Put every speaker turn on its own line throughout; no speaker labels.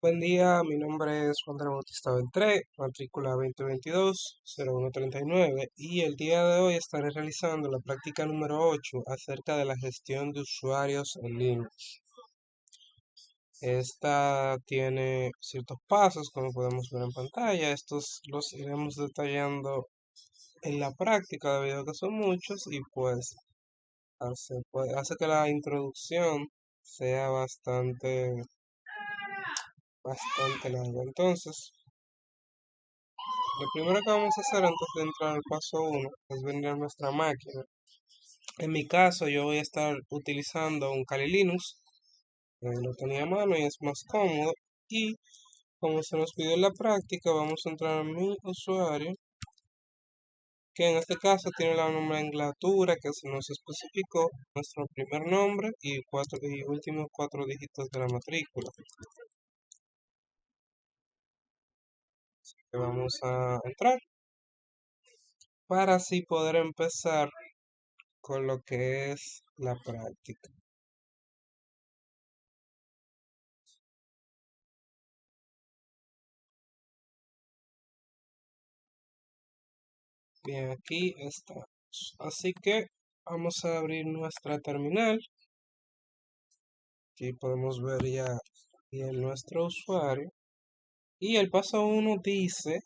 Buen día, mi nombre es Juan de la Bautista Beltré, matrícula 2022-0139 y el día de hoy estaré realizando la práctica número 8 acerca de la gestión de usuarios en línea. Esta tiene ciertos pasos, como podemos ver en pantalla. Estos los iremos detallando en la práctica debido a que son muchos y pues hace que la introducción sea bastante larga. Entonces, lo primero que vamos a hacer antes de entrar al paso uno es venir a nuestra máquina. En mi caso, yo voy a estar utilizando un Kali Linux, lo tenía a mano y es más cómodo. Y como se nos pidió en la práctica, vamos a entrar a mi usuario, que en este caso tiene la nomenclatura que se nos especificó, nuestro primer nombre y últimos cuatro dígitos de la matrícula. Que vamos a entrar para así poder empezar con lo que es la práctica. Bien, aquí estamos. Así que vamos a abrir nuestra terminal. Aquí podemos ver ya bien nuestro usuario. Y el paso uno dice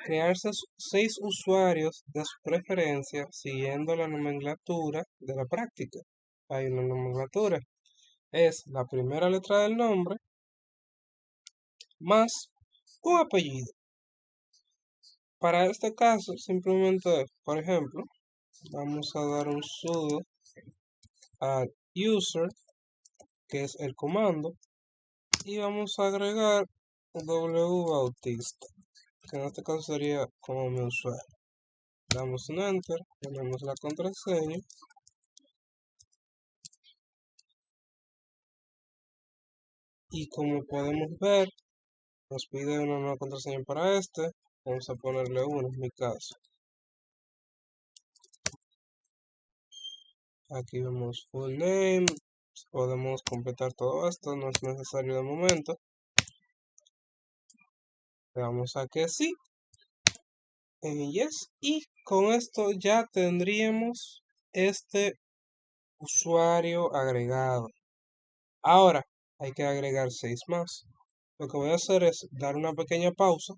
crear 6 usuarios de su preferencia siguiendo la nomenclatura de la práctica. Hay una nomenclatura. Es la primera letra del nombre más un apellido. Para este caso, simplemente, por ejemplo, vamos a dar un sudo a user, que es el comando, y vamos a agregar W Bautista, que en este caso sería como mi usuario. Damos un enter, ponemos la contraseña y como podemos ver, nos pide una nueva contraseña para este. Vamos a ponerle una en mi caso. Aquí vemos full name, podemos completar todo esto, no es necesario de momento. Le damos a que sí, en yes, y con esto ya tendríamos este usuario agregado. Ahora hay que agregar 6 más. Lo que voy a hacer es dar una pequeña pausa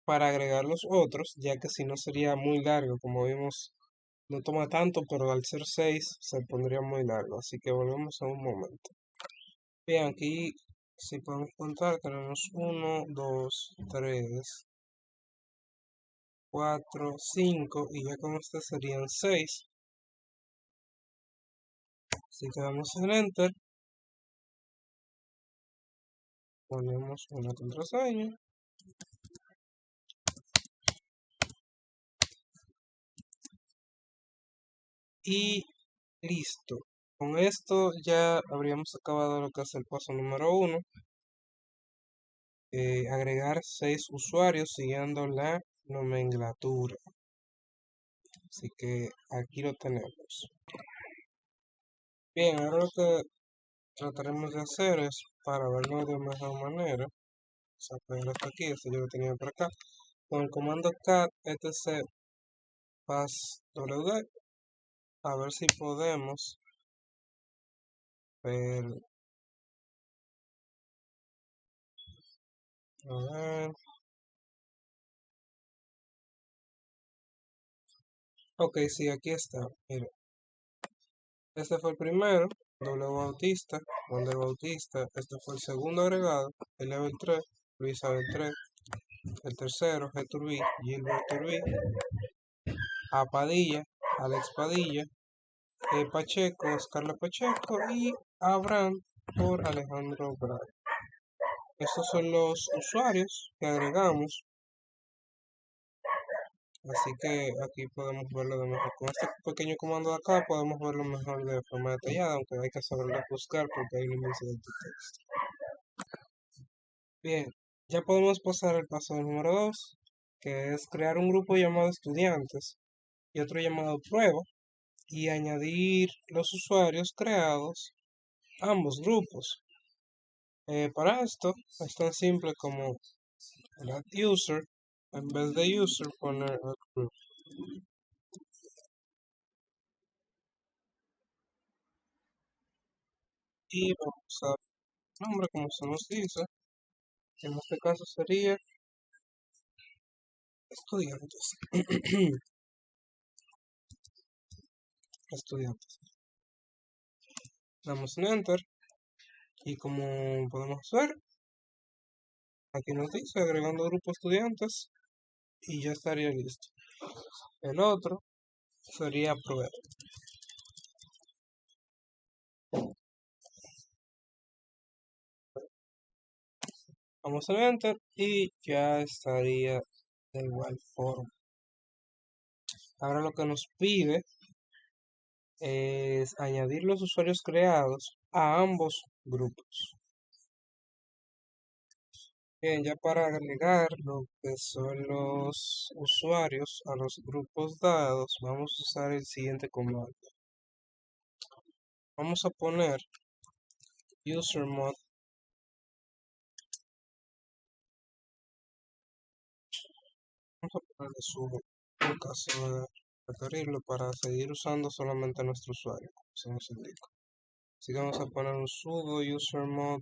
para agregar los otros, ya que si no sería muy largo. Como vimos, no toma tanto, pero al ser 6 se pondría muy largo. Así que volvemos a un momento. Bien, aquí si podemos contar, tenemos 1, 2, 3, 4, 5 y ya con este serían 6. Así que damos en enter, ponemos una contraseña y listo. Con esto ya habríamos acabado lo que es el paso número 1. Agregar 6 usuarios siguiendo la nomenclatura. Así que aquí lo tenemos. Bien, ahora lo que trataremos de hacer es, para verlo de mejor manera, vamos a pegar hasta aquí, esto yo lo tenía por acá, con el comando cat etc passwd, a ver si podemos ver. A ver. Ok, sí, aquí está. Mira, este fue el primero, W Bautista, Wander Bautista. Este fue el segundo agregado, el level 3, Luisa Beltré. El tercero, G Turbí, Gilbert Turbí. A Padilla, Alex Padilla. Pacheco, Oscar Pacheco. Y Abraham por Alejandro Bray. Estos son los usuarios que agregamos. Así que aquí podemos verlo de mejor. Con este pequeño comando de acá podemos verlo mejor de forma detallada, aunque hay que saberlo buscar porque hay un inicio de texto. Bien, ya podemos pasar al paso número 2, que es crear un grupo llamado estudiantes y otro llamado prueba y añadir los usuarios creados a ambos grupos. Para esto es tan simple como el add user, en vez de user poner add group. Y vamos a nombre como se nos dice, en este caso sería estudiantes. Estudiantes. Damos en enter y como podemos ver, aquí nos dice agregando grupo estudiantes y ya estaría listo. El otro sería proveer. Vamos a enter y ya estaría de igual forma. Ahora lo que nos pide es añadir los usuarios creados a ambos grupos. Bien, ya para agregar lo que son los usuarios a los grupos dados, vamos a usar el siguiente comando. Vamos a poner usermod vamos a ponerle su en caso de requerirlo para seguir usando solamente nuestro usuario, como se nos indica. Así que vamos a poner un sudo usermod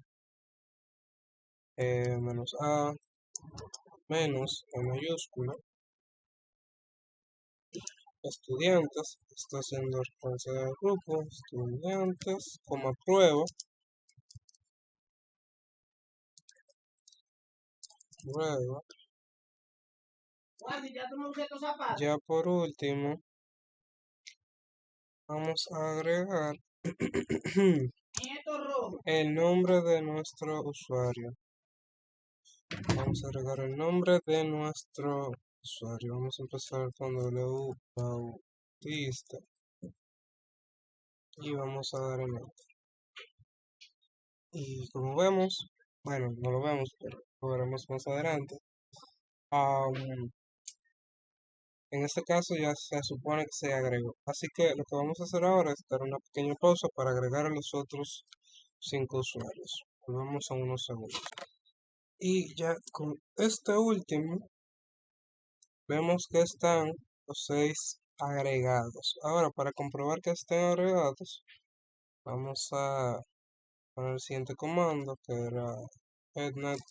-a menos en mayúscula estudiantes, está haciendo referencia del grupo, estudiantes, coma prueba, prueba. Ya por último, vamos a agregar el nombre de nuestro usuario. Vamos a agregar el nombre de nuestro usuario. Vamos a empezar con W Bautista y vamos a dar en enter. Y como vemos, bueno, no lo vemos, pero lo veremos más adelante. En este caso ya se supone que se agregó. Así que lo que vamos a hacer ahora es dar una pequeña pausa para agregar a los otros 5 usuarios. Volvemos a unos segundos. Y ya con este último, vemos que están los 6 agregados. Ahora, para comprobar que estén agregados, vamos a poner el siguiente comando, que era headnet.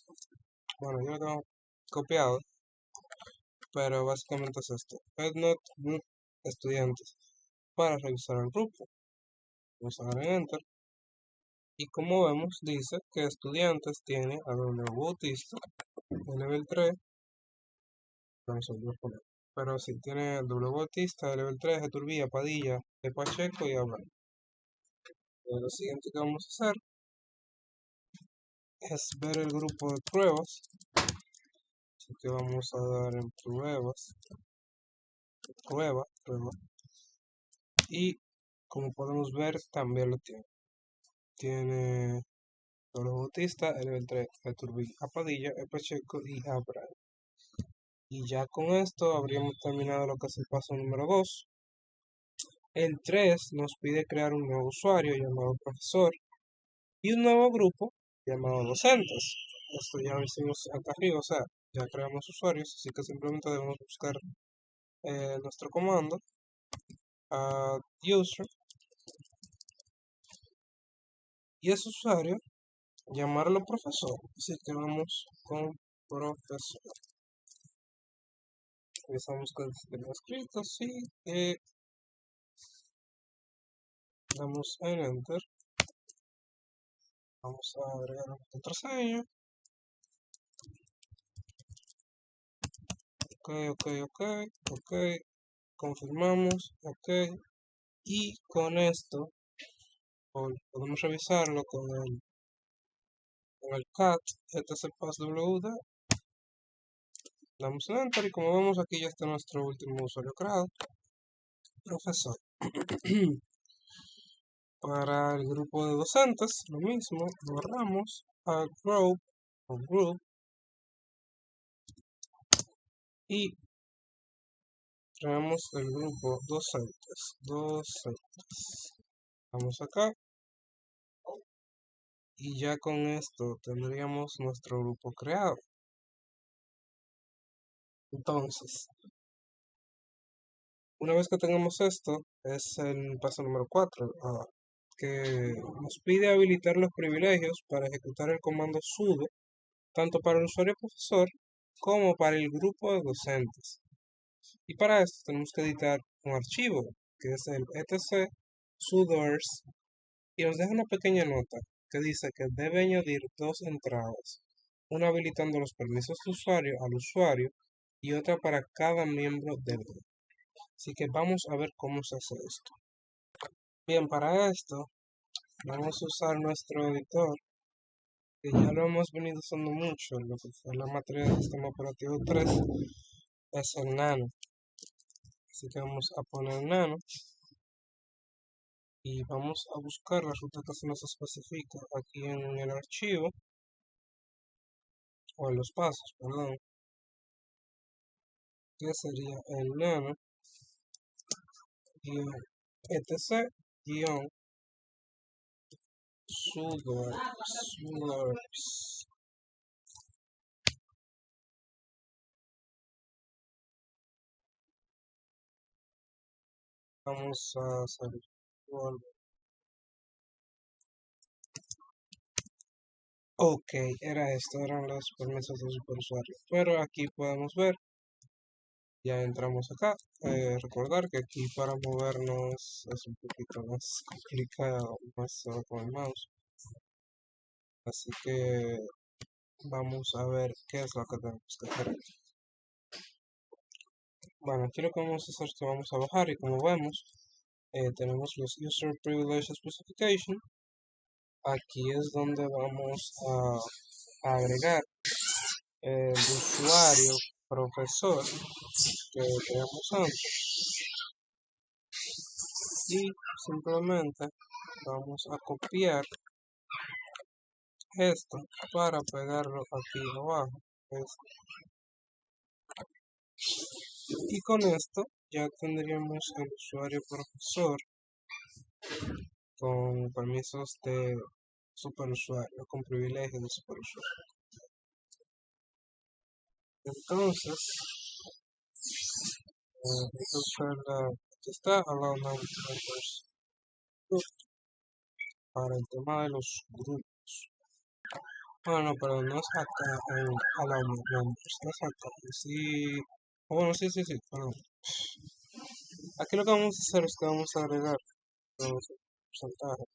Bueno, yo lo tengo copiado, pero básicamente es esto. Headnet estudiantes para revisar el grupo. Vamos a dar en enter. Y como vemos, dice que estudiantes tiene a W Bautista de nivel 3. Vamos a poner. Pero si tiene W Bautista de nivel 3, de Turbía, Padilla, de Pacheco y Abraham. Lo siguiente que vamos a hacer es ver el grupo de pruebas. Así que vamos a dar en pruebas. Prueba. Y como podemos ver, también lo tiene. Tiene W Bautista, el nivel 3, de Turbía, Padilla, de Pacheco y Abraham. Y ya con esto habríamos terminado lo que es el paso número 2. El 3 nos pide crear un nuevo usuario llamado profesor y un nuevo grupo llamado docentes. Esto ya lo hicimos acá arriba, o sea, ya creamos usuarios, así que simplemente debemos buscar nuestro comando add user y ese usuario llamarlo profesor. Así que vamos con profesor. Revisamos que esté escrito, sí, damos en enter. Vamos a agregar una contraseña. Ok. Confirmamos, ok. Y con esto podemos revisarlo con el cat, etc passwd. Damos en enter y como vemos aquí ya está nuestro último usuario creado, profesor. Para el grupo de docentes, lo mismo, borramos al group o group y creamos el grupo docentes. Vamos acá Y ya con esto tendríamos nuestro grupo creado. Entonces, una vez que tengamos esto, es el paso número 4, que nos pide habilitar los privilegios para ejecutar el comando sudo, tanto para el usuario profesor como para el grupo de docentes. Y para esto tenemos que editar un archivo, que es el etc sudoers, y nos deja una pequeña nota que dice que debe añadir dos entradas, una habilitando los permisos de usuario al usuario y otra para cada miembro del grupo. Así que vamos a ver cómo se hace esto. Bien, para esto vamos a usar nuestro editor, que ya lo hemos venido usando mucho en lo que fue la materia del sistema operativo 3, es el Nano. Así que vamos a poner Nano y vamos a buscar la ruta que se nos especifica aquí en el archivo, o en los pasos, perdón, que sería el Nano etc sudoers. Vamos a hacer ok, eran los permisos de superusuario. Pero aquí podemos ver, ya entramos acá. Recordar que aquí para movernos es un poquito más complicado, más solo con el mouse. Así que vamos a ver qué es lo que tenemos que hacer aquí. Bueno, aquí lo que vamos a hacer es que vamos a bajar y como vemos, tenemos los User Privilege Specification. Aquí es donde vamos a agregar el usuario profesor que creamos antes y simplemente vamos a copiar esto para pegarlo aquí abajo. Y con esto ya tendríamos el usuario profesor con permisos de superusuario, con privilegios de superusuario. Entonces, aquí está Allow Members para el tema de los grupos. Bueno, pero no es acá en Allow Members, es acá. Sí, bueno, sí, perdón. Aquí lo que vamos a hacer es que vamos a agregar los porcentajes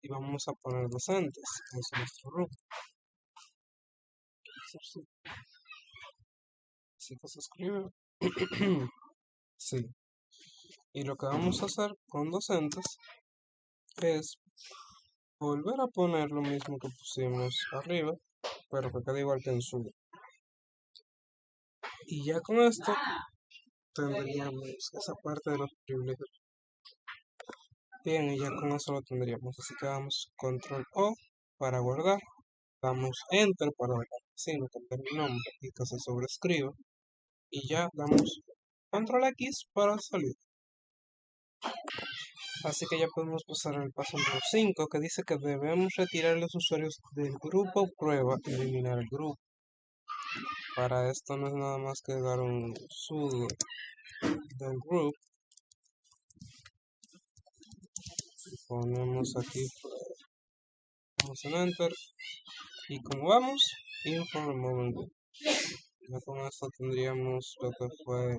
y vamos a poner docentes, que es nuestro grupo. Así que se escribe. Sí. Y lo que vamos a hacer con docentes es volver a poner lo mismo que pusimos arriba, pero que quede igual que en su. Y ya con esto tendríamos esa parte de los privilegios. Bien, y ya con eso lo tendríamos. Así que damos control O para guardar, damos enter para ver el cambiar el nombre y que se sobrescriba. Y ya damos control X para salir. Así que ya podemos pasar al paso número 5, que dice que debemos retirar los usuarios del grupo prueba y eliminar el grupo. Para esto no es nada más que dar un sudo del group. Ponemos aquí, vamos en enter. Y como vamos, info remove group. Ya con esto tendríamos lo que fue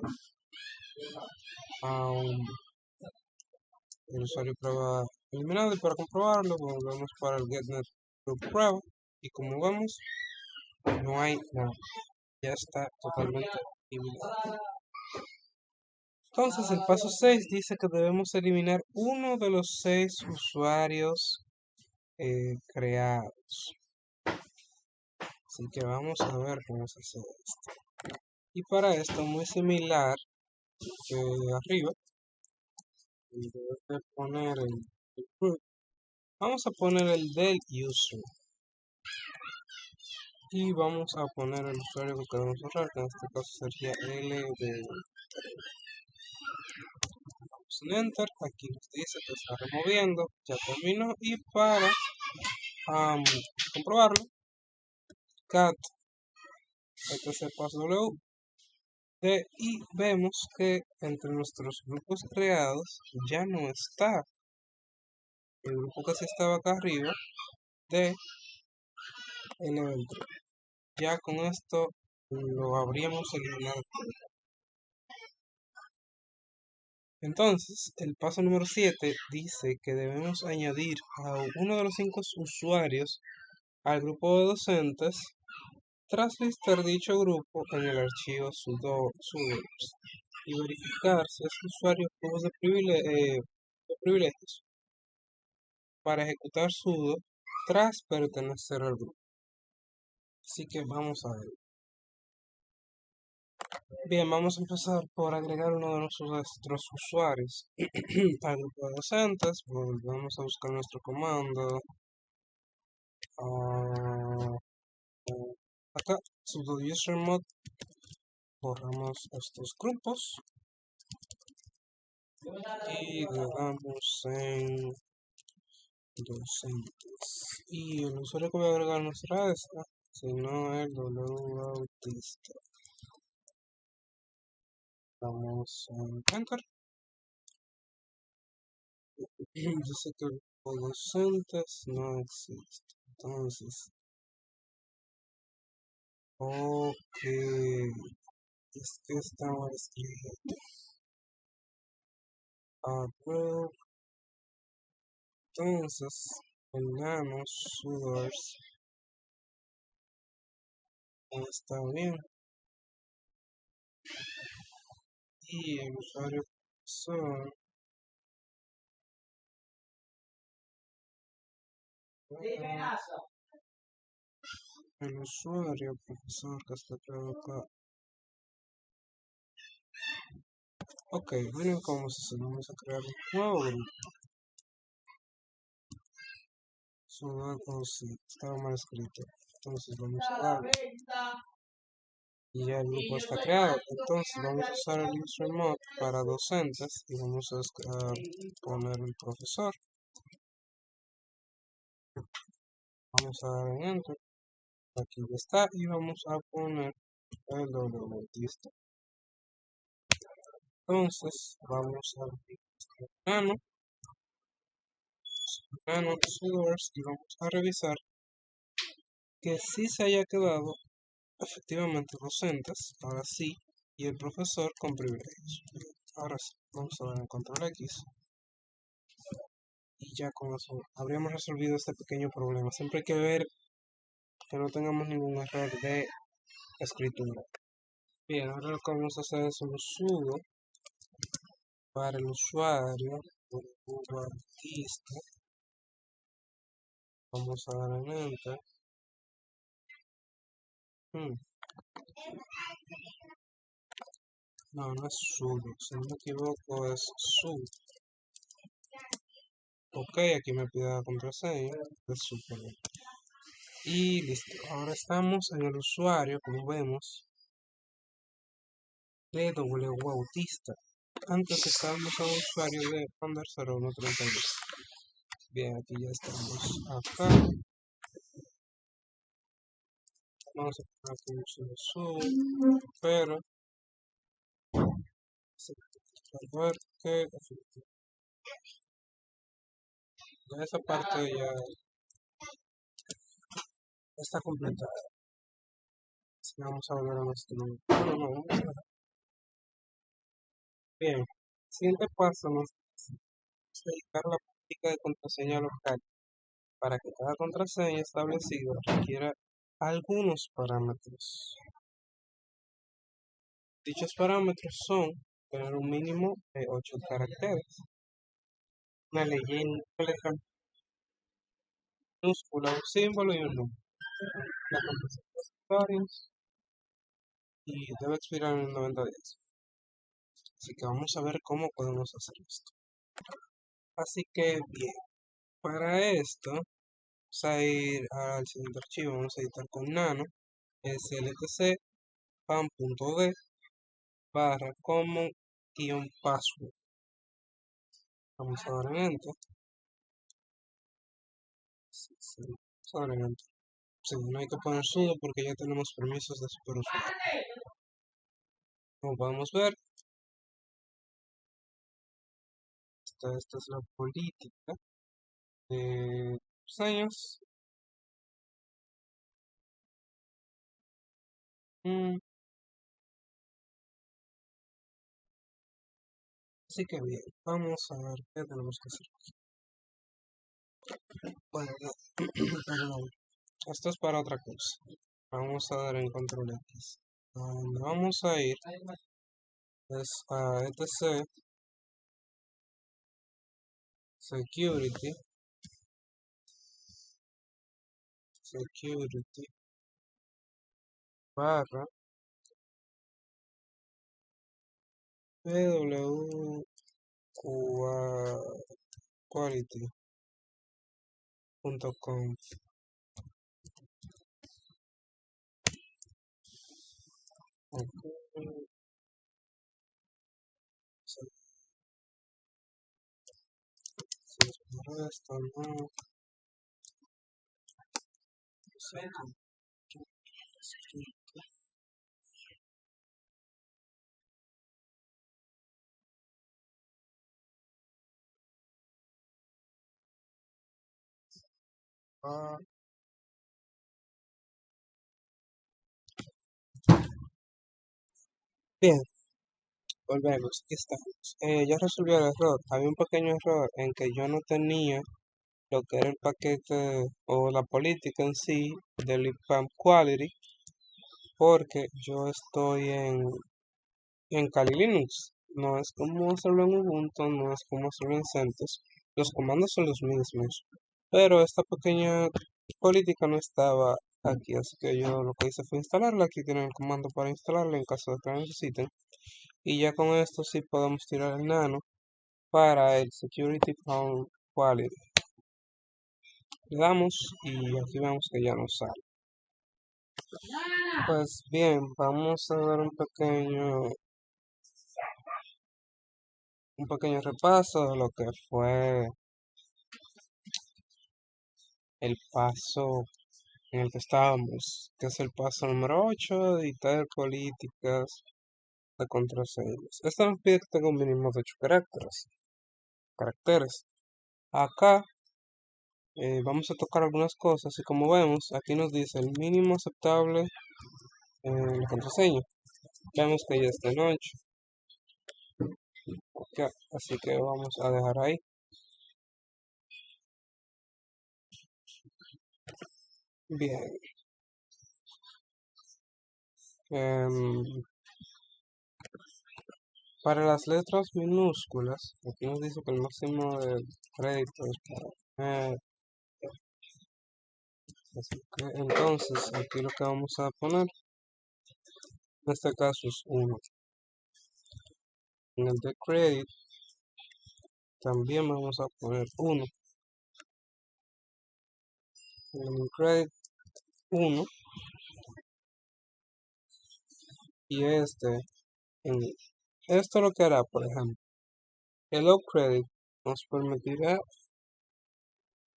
el usuario prueba eliminado. Y para comprobarlo, volvemos para el getnet group prueba. Y como vemos, no hay nada. Ya está totalmente eliminado. Entonces el paso 6 dice que debemos eliminar uno de los 6 usuarios creados. Así que vamos a ver cómo se hace esto. Y para esto, muy similar que arriba, en vez de poner el group, vamos a poner el del user. Y vamos a poner el usuario que queremos borrar, que en este caso sería L de. Vamos en Enter, aquí nos dice que está removiendo, ya terminó, y para comprobarlo, cat etc y vemos que entre nuestros grupos creados ya no está el grupo que sí estaba acá arriba de Elementor. Ya con esto lo habríamos eliminado. Entonces, el paso número 7 dice que debemos añadir a uno de los 5 usuarios al grupo de docentes tras listar dicho grupo en el archivo sudo y verificar si ese usuario tuvo de privilegios para ejecutar sudo tras pertenecer al grupo. Así que vamos a ver. Bien, vamos a empezar por agregar uno de nuestros usuarios al grupo de docentes. Vamos a buscar nuestro comando. Acá, sudo usermod, borramos estos grupos y le damos en docentes. Y el usuario que voy a agregar no será esta, sino el wbautista. Damos en enter. Dice que el grupo docentes no existe. Entonces, ok, es que estaba escribiendo approve. Entonces, el nano sudors no está bien. Y el usuario profesor el usuario profesor que está creado acá. Ok, miren cómo se vamos a crear un nuevo grupo. Sí, estaba mal escrito. Entonces vamos a dar. Y ya el grupo está creado. Entonces vamos a usar el user mod para docentes y vamos a poner el profesor. Vamos a dar en enter. Aquí ya está y vamos a poner el wbautista. Entonces vamos a nano source y vamos a revisar que sí se haya quedado efectivamente docentes, ahora sí, y el profesor con privilegios. Ahora sí, vamos a dar en control X y ya con eso habríamos resolvido este pequeño problema. Siempre hay que ver que no tengamos ningún error de escritura. Bien, ahora lo que vamos a hacer es un sudo para el usuario artista. Vamos a dar en enter. No, no es sudo, si no me equivoco es sudo. Ok, aquí me pide la contraseña, es súper bien. Y listo, ahora estamos en el usuario, como vemos, de wbautista. Antes estábamos en el usuario de under0132. Bien, aquí ya estamos acá. Vamos a poner aquí un sudo, pero para ver que esa parte ya está completada. Así que vamos a volver a nuestro. No. Bien, siguiente paso es dedicar la política de contraseña local para que cada contraseña establecida requiera algunos parámetros. Dichos parámetros son tener un mínimo de 8 caracteres, una leyenda, una letra minúscula, un símbolo y un número. La contraseña es varios y debe expirar en 90 días. Así que vamos a ver cómo podemos hacer esto. Así que bien, para esto vamos a ir al siguiente archivo, vamos a editar con nano sltc pam.d barra common-password. Vamos a dar en enter. Sí, vamos a dar en enter. Sí, no hay que poner sudo porque ya tenemos permisos de superusuario. Como podemos ver, esta es la política de los años. Así que bien, vamos a ver qué tenemos que hacer. Bueno, no, perdón, esto es para otra cosa. Vamos a dar en control X. A donde vamos a ir es a etc security barra pw quality.com. Esto no. Ah, bien, volvemos. Aquí estamos. Ya resolví el error. Había un pequeño error en que yo no tenía lo que era el paquete o la política en sí del IPAM Quality, porque yo estoy en Kali Linux. No es como hacerlo en Ubuntu, no es como hacerlo en CentOS. Los comandos son los mismos, pero esta pequeña política no estaba aquí, así que yo lo que hice fue instalarla. Aquí tienen el comando para instalarla en caso de que la necesiten. Y ya con esto sí podemos tirar el nano para el Security Found Quality. Le damos y aquí vemos que ya nos sale. Pues bien, vamos a dar un pequeño repaso de lo que fue el paso en el que estábamos, que es el paso número 8, editar políticas de contraseñas. Esta nos pide que tenga un mínimo de 8 caracteres. Acá vamos a tocar algunas cosas y como vemos, aquí nos dice el mínimo aceptable en la contraseña. Vemos que ya está en 8. Así que vamos a dejar ahí. Bien. Para las letras minúsculas, aquí nos dice que el máximo de crédito es para así que entonces aquí lo que vamos a poner en este caso es 1. En el de credit también vamos a poner 1. En el credit 1 y esto lo que hará, por ejemplo, el low credit nos permitirá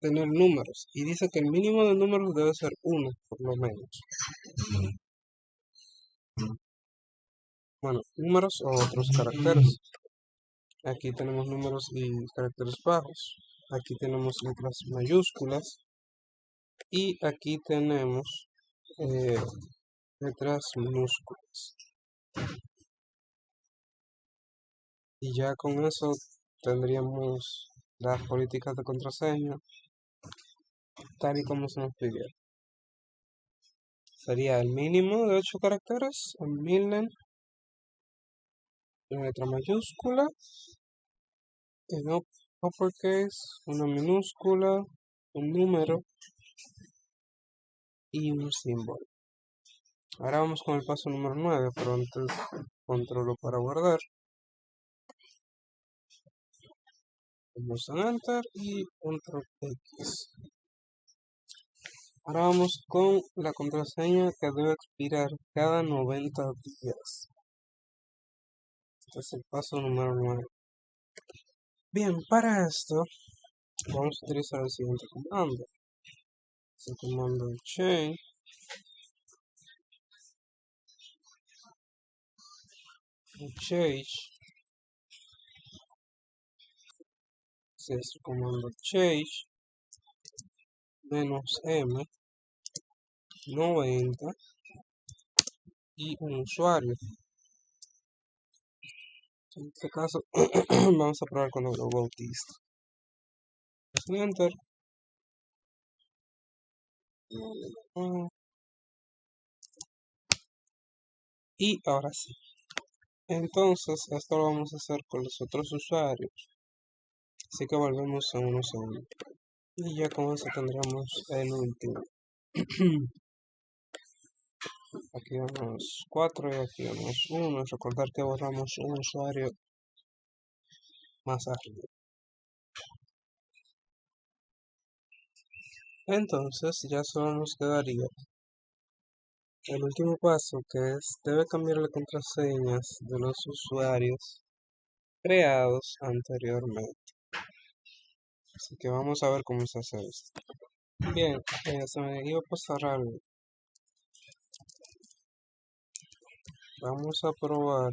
tener números y dice que el mínimo de números debe ser 1 por lo menos. Bueno, números o otros caracteres. Aquí tenemos números y caracteres bajos. Aquí tenemos letras mayúsculas. Y aquí tenemos letras minúsculas. Y ya con eso tendríamos las políticas de contraseña tal y como se nos pidió. Sería el mínimo de 8 caracteres en Milnen, la letra mayúscula, en uppercase, una minúscula, un número y un símbolo. Ahora vamos con el paso número 9, pero antes controlo para guardar. Damos en Enter y Control X. Ahora vamos con la contraseña que debe expirar cada 90 días. Este es el paso número 9. Bien, para esto vamos a utilizar el siguiente comando. El comando change si es el comando change -m 90 y un usuario. En este caso vamos a probar con el bautista. Enter. Y ahora sí. Entonces esto lo vamos a hacer con los otros usuarios. Así que volvemos en unos segundos. Y ya con eso tendremos el último. Aquí vemos 4 y aquí vemos 1. Recordar que borramos un usuario más arriba. Entonces ya solo nos quedaría el último paso, que es debe cambiar las contraseñas de los usuarios creados anteriormente. Así que vamos a ver cómo se hace esto. Bien, se me iba a pasar algo. Vamos a probar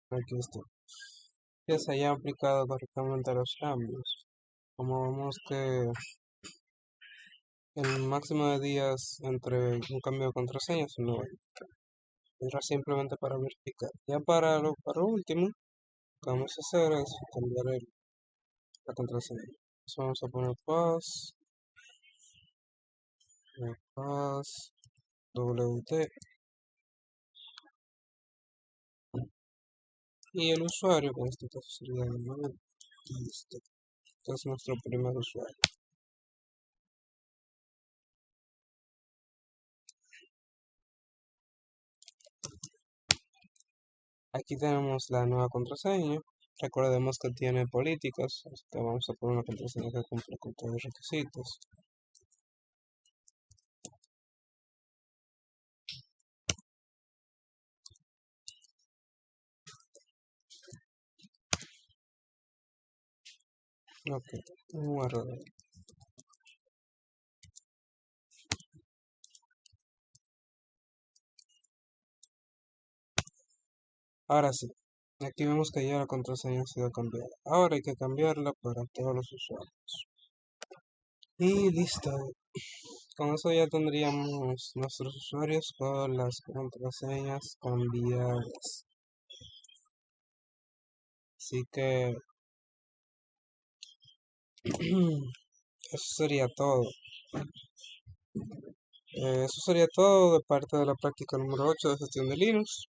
aquí esto, que se haya aplicado correctamente los cambios. Como vemos que el máximo de días entre un cambio de contraseña es 9. Era simplemente para verificar. Ya para lo último, lo que vamos a hacer es cambiar la contraseña. Entonces vamos a poner paz WT y el usuario, que en este caso sería Manuel. Listo. Este es nuestro primer usuario. Aquí tenemos la nueva contraseña. Recordemos que tiene políticas, así que vamos a poner una contraseña que cumple con todos los requisitos. Ok, un error. Ahora sí, aquí vemos que ya la contraseña ha sido cambiada. Ahora hay que cambiarla para todos los usuarios. Y listo. Con eso ya tendríamos nuestros usuarios con las contraseñas cambiadas. Así que eso sería todo. Eso sería todo de parte de la práctica número 8 de gestión de Linux.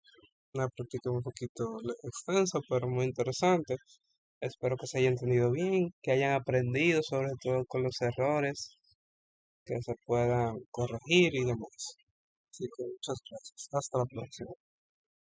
Una práctica un poquito extensa, pero muy interesante. Espero que se haya entendido bien, que hayan aprendido sobre todo con los errores, que se puedan corregir y demás. Así que muchas gracias. Hasta la próxima.